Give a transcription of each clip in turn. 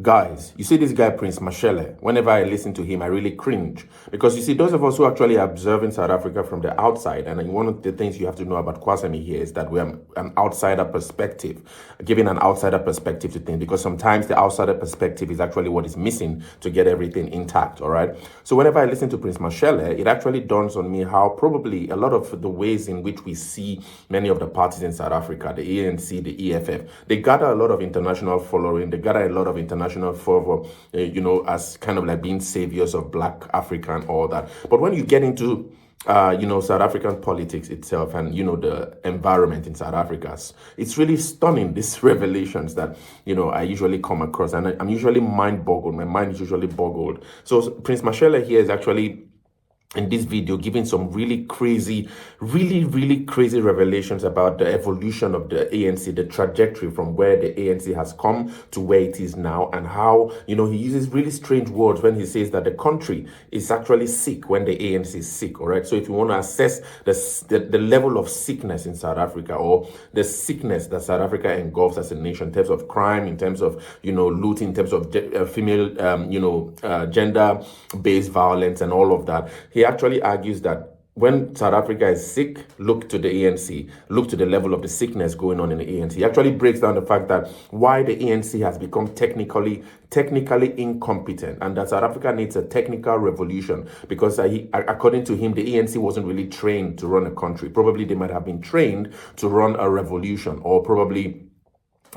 Guys, you see this guy, Prince Mashele, whenever I listen to him, I really cringe. Because you see, those of us who actually observe in South Africa from the outside, and one of the things you have to know about Kwasami here is that we're an outsider perspective, giving an outsider perspective to things, because sometimes the outsider perspective is actually what is missing to get everything intact, all right? So whenever I listen to Prince Mashele, it actually dawns on me how probably a lot of the ways in which we see many of the parties in South Africa, the ANC, the EFF, they gather a lot of international following, they gather a lot of international fervor, as kind of like being saviors of Black Africa and all that. But when you get into South African politics itself and, the environment in South Africa, it's really stunning, these revelations that, I usually come across. And I'm usually mind-boggled. My mind is usually boggled. So Prince Mashele here is actually in this video giving some really crazy revelations about the evolution of the ANC, the trajectory from where the ANC has come to where it is now, and how, he uses really strange words when he says that the country is actually sick when the ANC is sick, all right? So if you want to assess the level of sickness in South Africa, or the sickness that South Africa engulfs as a nation in terms of crime, in terms of, looting, in terms of female, gender-based violence and all of that, he actually argues that when South Africa is sick, look to the ANC, look to the level of the sickness going on in the ANC. He actually breaks down the fact that why the ANC has become technically incompetent, and that South Africa needs a technical revolution, because according to him, the ANC wasn't really trained to run a country. Probably they might have been trained to run a revolution, or probably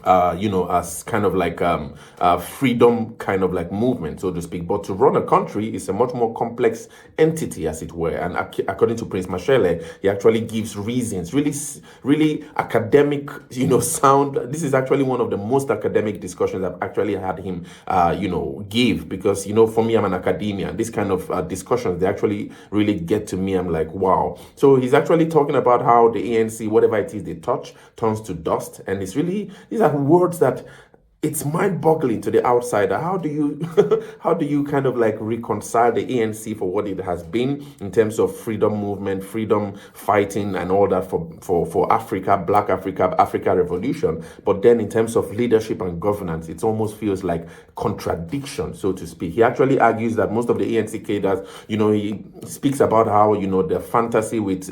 as kind of like a freedom kind of like movement, so to speak. But to run a country is a much more complex entity, as it were. And according to Prince Mashele, he actually gives reasons, really academic, sound. This is actually one of the most academic discussions I've actually had him, give, because, for me, I'm an academia. This kind of discussions, they actually really get to me. I'm like, wow. So he's actually talking about how the ANC, whatever it is they touch, turns to dust. And it's really, these are words that it's mind-boggling to the outsider. How do you kind of like reconcile the ANC for what it has been in terms of freedom movement, freedom fighting and all that for Africa, Black Africa, Africa revolution, but then in terms of leadership and governance, it almost feels like contradiction, so to speak. He actually argues that most of the ANC cadres, he speaks about how, the fantasy with,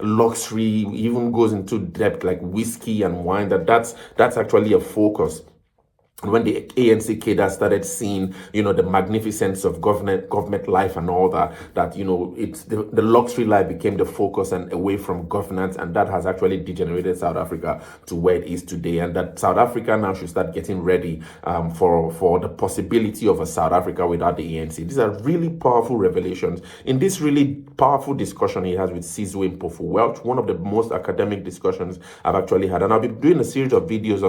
luxury, even goes into depth like whiskey and wine, that's actually a focus. When the ANC cadre started seeing, the magnificence of government life and all that, it's the luxury life became the focus and away from governance, and that has actually degenerated South Africa to where it is today, and that South Africa now should start getting ready for the possibility of a South Africa without the ANC. These are really powerful revelations in this really powerful discussion he has with Sizwe Mpofu-Welch, one of the most academic discussions I've actually had, and I'll be doing a series of videos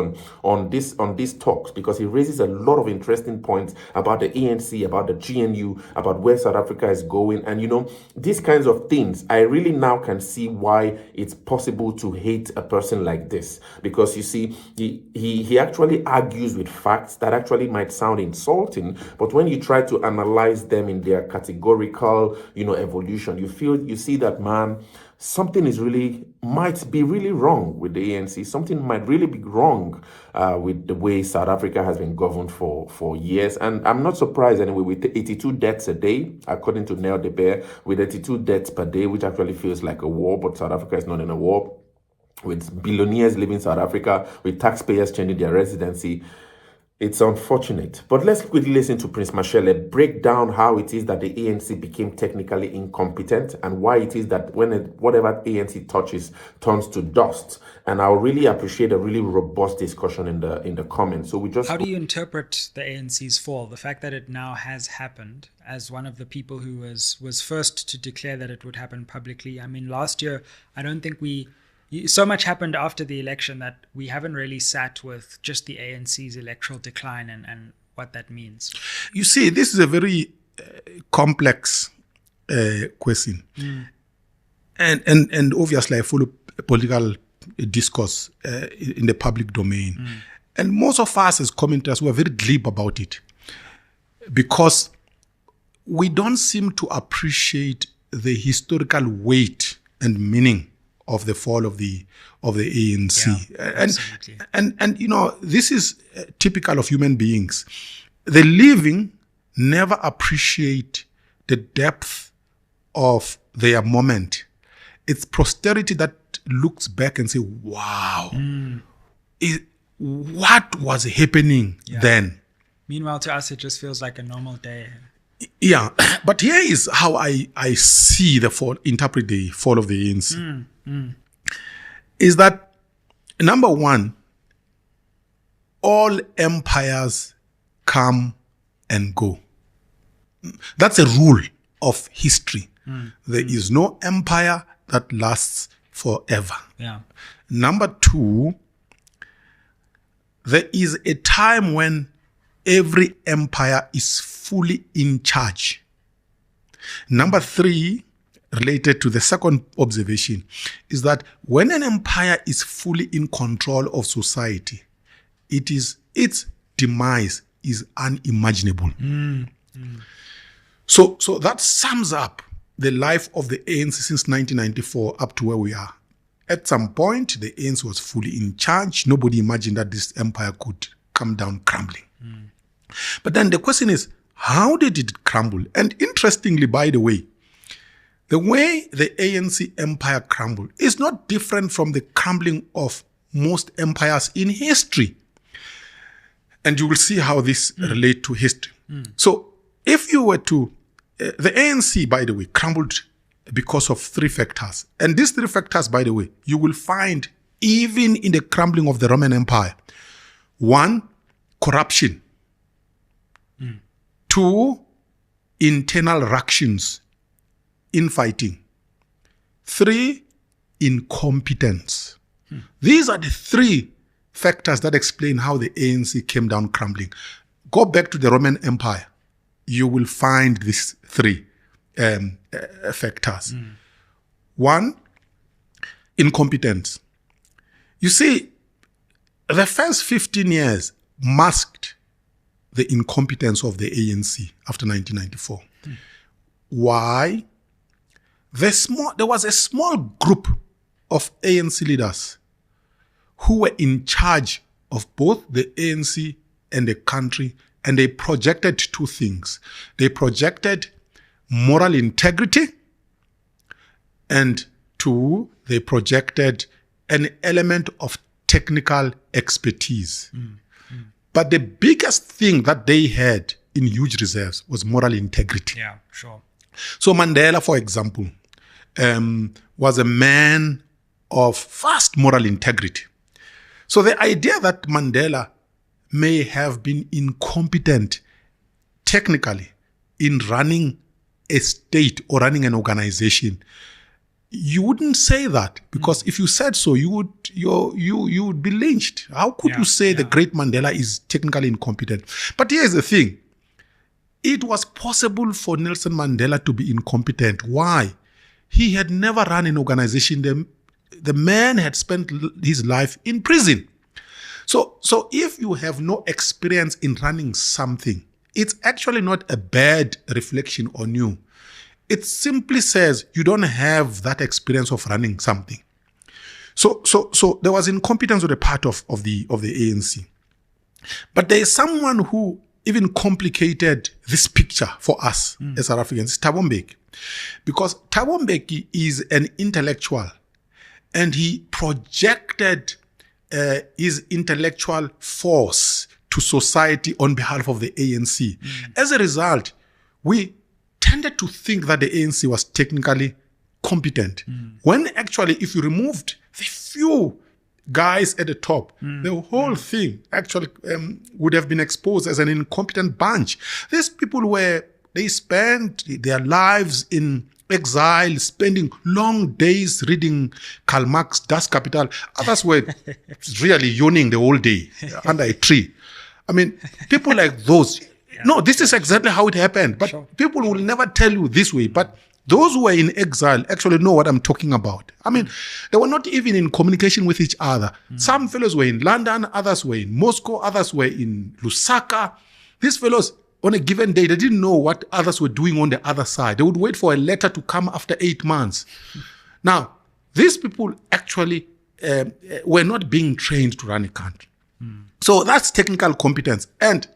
on these talks, because he raises a lot of interesting points about the ANC, about the GNU, about where South Africa is going. And, these kinds of things, I really now can see why it's possible to hate a person like this. Because, you see, he actually argues with facts that actually might sound insulting, but when you try to analyze them in their categorical, evolution, you see that, man, something might be really wrong with the ANC. Something might really be wrong with the way South Africa has been governed for years. And I'm not surprised anyway with 82 deaths a day, according to Nel de Beer, with 82 deaths per day, which actually feels like a war, but South Africa is not in a war. With billionaires leaving South Africa, with taxpayers changing their residency. It's unfortunate. But let's quickly listen to Prince Mashele break down how it is that the ANC became technically incompetent, and why it is that whatever ANC touches turns to dust. And I'll really appreciate a really robust discussion in the comments. So how do you interpret the ANC's fall? The fact that it now has happened, as one of the people who was first to declare that it would happen publicly. I mean, last year, I don't think so much happened after the election that we haven't really sat with just the ANC's electoral decline and what that means. You see, this is a very complex question. And obviously I follow political discourse in the public domain. And most of us as commenters were very glib about it, because we don't seem to appreciate the historical weight and meaning of the fall of the ANC. Yeah, absolutely. And this is typical of human beings. The living never appreciate the depth of their moment. It's posterity that looks back and say, wow, what was happening then? Meanwhile, to us, it just feels like a normal day. Yeah, but here is how I see interpret the fall of the ANC. Is that, number one, all empires come and go. That's a rule of history. There is no empire that lasts forever. Yeah. Number two, there is a time when every empire is fully in charge. Number three, related to the second observation, is that when an empire is fully in control of society, its demise is unimaginable. So that sums up the life of the ANC since 1994 up to where we are. At some point, the ANC was fully in charge. Nobody imagined that this empire could come down crumbling. But then the question is, how did it crumble? And interestingly, by the way the ANC empire crumbled is not different from the crumbling of most empires in history. And you will see how this relates to history. So if you were to, the ANC, by the way, crumbled because of three factors. And these three factors, by the way, you will find even in the crumbling of the Roman Empire. One, corruption. Two, internal ructions, infighting. Three, incompetence. These are the three factors that explain how the ANC came down crumbling. Go back to the Roman Empire. You will find these three factors. One, incompetence. You see, the first 15 years masked the incompetence of the ANC after 1994. Why? There was a small group of ANC leaders who were in charge of both the ANC and the country, and they projected two things. They projected moral integrity, and two, they projected an element of technical expertise. But the biggest thing that they had in huge reserves was moral integrity. Yeah, sure. So Mandela, for example, was a man of vast moral integrity. So the idea that Mandela may have been incompetent technically in running a state or running an organization, you wouldn't say that, because if you said so, you would be lynched. How could you say the great Mandela is technically incompetent? But here's the thing. It was possible for Nelson Mandela to be incompetent. Why? He had never run an organization. The man had spent his life in prison. So if you have no experience in running something, it's actually not a bad reflection on you. It simply says you don't have that experience of running something. So there was incompetence on the part of the ANC. But there is someone who even complicated this picture for us as South Africans, Thabo Mbeki. Because Thabo Mbeki is an intellectual, and he projected his intellectual force to society on behalf of the ANC. As a result, we tended to think that the ANC was technically competent. When actually, if you removed the few guys at the top, the whole thing actually would have been exposed as an incompetent bunch. These people they spent their lives in exile, spending long days reading Karl Marx, Das Kapital. Others were really yawning the whole day under a tree. I mean, people like those. No, this is exactly how it happened. But people will never tell you this way. But those who were in exile actually know what I'm talking about. I mean, they were not even in communication with each other. Some fellows were in London, others were in Moscow, others were in Lusaka. These fellows, on a given day, they didn't know what others were doing on the other side. They would wait for a letter to come after 8 months. Now, these people actually were not being trained to run a country. So that's technical competence. And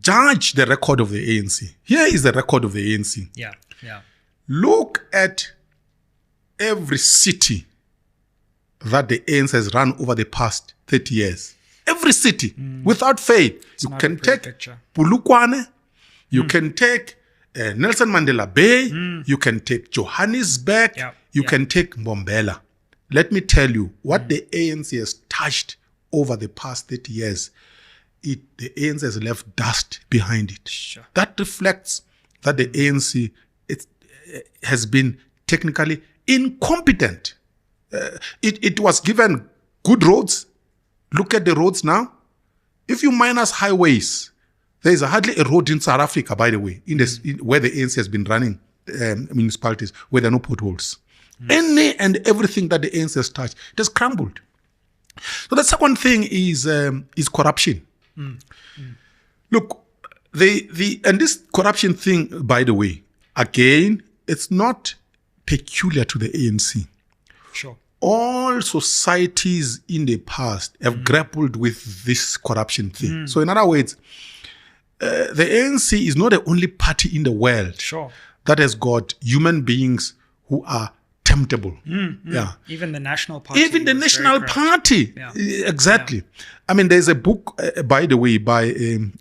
judge the record of the ANC. Here is the record of the ANC. Yeah. Look at every city that the ANC has run over the past 30 years. Every city, without fail. You can take Polokwane, you can take Nelson Mandela Bay, you can take Johannesburg, you can take Mbombela. Let me tell you, what the ANC has touched over the past 30 years, the ANC has left dust behind it. Sure. That reflects that the ANC has been technically incompetent. It was given good roads. Look at the roads now. If you minus highways, there is hardly a road in South Africa, by the way, where the ANC has been running municipalities, where there are no potholes. Any and everything that the ANC has touched, it has crumbled. So the second thing is corruption. Look, and this corruption thing, by the way, again, it's not peculiar to the ANC. Sure. All societies in the past have grappled with this corruption thing. So in other words, the ANC is not the only party in the world that has got human beings who are temptable. Yeah. Even the National Party. Yeah. Exactly. Yeah. I mean, there's a book, by the way, by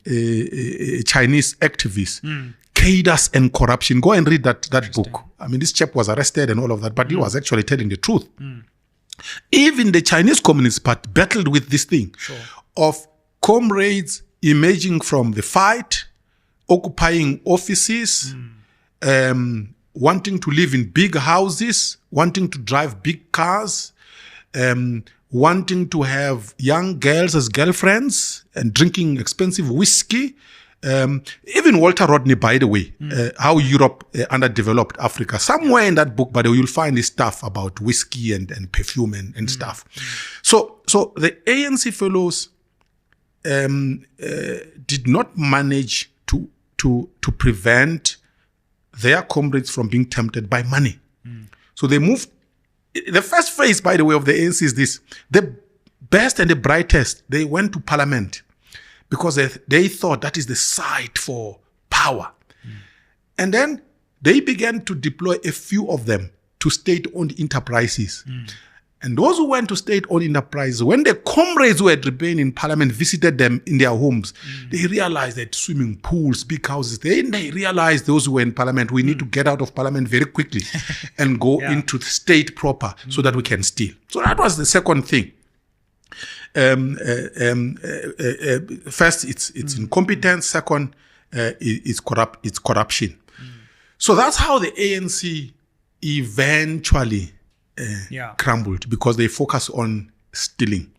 a Chinese activist, Cadres and Corruption. Go and read that book. I mean, this chap was arrested and all of that, but he was actually telling the truth. Even the Chinese Communist Party battled with this thing of comrades emerging from the fight, occupying offices, wanting to live in big houses, wanting to drive big cars, wanting to have young girls as girlfriends and drinking expensive whiskey. Even Walter Rodney, by the way, how Europe underdeveloped Africa. Somewhere in that book, by the way, you'll find this stuff about whiskey and perfume and stuff. So the ANC fellows did not manage to prevent their comrades from being tempted by money. So they moved. The first phase, by the way, of the ANC is this. The best and the brightest, they went to parliament because they thought that is the site for power. And then they began to deploy a few of them to state-owned enterprises. And those who went to state-owned enterprises, when the comrades who had remained in parliament visited them in their homes, they realized that swimming pools, big houses, they realized those who were in parliament, we need to get out of parliament very quickly and go into the state proper so that we can steal. So that was the second thing. First, it's incompetence. Second, it's corruption. So that's how the ANC eventually crumbled, because they focus on stealing.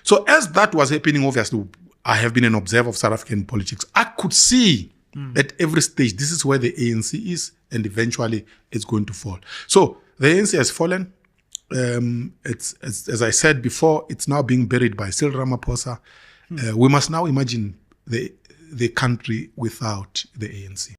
So as that was happening, obviously, I have been an observer of South African politics. I could see at every stage, this is where the ANC is, and eventually it's going to fall. So the ANC has fallen. It's as I said before, it's now being buried by Cyril Ramaphosa. We must now imagine the country without the ANC.